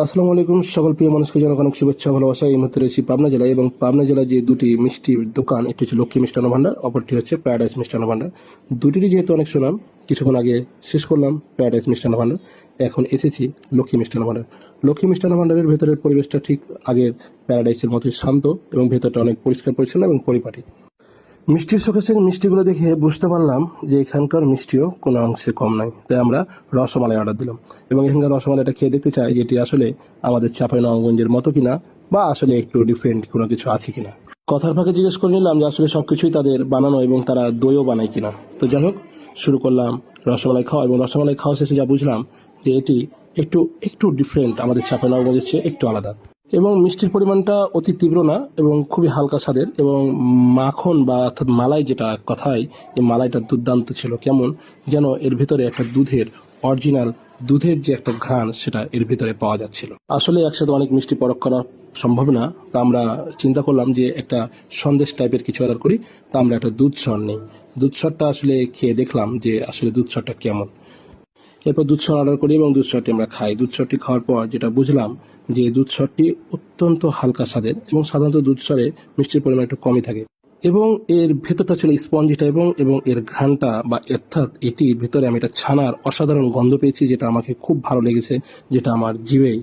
আসসালামু আলাইকুম। সকল প্রিয় মানুষকে জানাই অনেক শুভেচ্ছা ভালোবাসা। এই মুহূর্তে রয়েছি পাবনা জেলায় এবং পাবনা জেলায় যে দুটি মিষ্টির দোকান, একটি হচ্ছে লক্ষ্মী মিষ্টান্ন ভান্ডার, অপরটি হচ্ছে প্যারাডাইস মিষ্টান্ন ভান্ডার। দুটিরই যেহেতু অনেক সুনাম, কিছুক্ষণ আগে শেষ করলাম প্যারাডাইস মিষ্টান্ন ভান্ডার, এখন এসেছি লক্ষ্মী মিষ্টান্ন ভান্ডার। লক্ষ্মী মিষ্টান্ন ভান্ডারের ভেতরের পরিবেশটা ঠিক আগের প্যারাডাইসের মতোই শান্ত এবং ভেতরটা অনেক পরিষ্কার পরিচ্ছন্ন এবং পরিপাটি। মিষ্টির শোকেসের মিষ্টিগুলো দেখে বুঝতে পারলাম যে এখানকার মিষ্টিও কোনো অংশে কম নাই, তাই আমরা রসমালাই অর্ডার দিলাম এবং এখানকার রসমালাইটা খেয়ে দেখতে চাই যে এটি আসলে আমাদের চাঁপাইনবাবগঞ্জের মতো কিনা, বা আসলে একটু ডিফারেন্ট কোনো কিছু আছে কিনা। কথার ফাঁকে জিজ্ঞেস করে নিলাম যে আসলে সবকিছুই তাদের বানানো এবং তারা দইও বানায় কিনা। তো যাই হোক, শুরু করলাম রসমালাই খাওয়া এবং রসমালাই খাওয়া শেষে যা বুঝলাম যে এটি একটু একটু ডিফারেন্ট, আমাদের চাঁপাইনবাবগঞ্জের চেয়ে একটু আলাদা। এবং মিষ্টির পরিমাণটা অতি তীব্র না এবং খুবই হালকা স্বাদের, এবং মাখন বা অর্থাৎ মালাই যেটা কথায়, এই মালাইটা দুর্দান্ত ছিল। কেমন যেন এর ভিতরে একটা দুধের অরিজিনাল দুধের যে একটা ঘ্রাণ, সেটা এর ভিতরে পাওয়া যাচ্ছিল। আসলে একসাথে অনেক মিষ্টি পরখ করা সম্ভব না, তা আমরা চিন্তা করলাম যে একটা সন্দেশ টাইপের কিছু অর্ডার করি। তা আমরা একটা দুধ সর নেই। দুধ সরটা আসলে খেয়ে দেখলাম যে আসলে দুধ সরটা কেমন। এরপর দুধ সর অর্ডার করি এবং দুধ সরটি আমরা খাই। দুধ সরটি খাওয়ার পর যেটা বুঝলাম যে দুধ সরটি অত্যন্ত হালকা স্বাদের এবং সাধারণত দুধ সরে মিষ্টির পরিমাণ একটু কমই থাকে, এবং এর ভেতরটা ছিল স্পঞ্জিটা এবং এর ঘ্রাণটা বা অর্থাৎ এটির ভিতরে আমি একটা ছানার অসাধারণ গন্ধ পেয়েছি, যেটা আমাকে খুব ভালো লেগেছে, যেটা আমার জিভে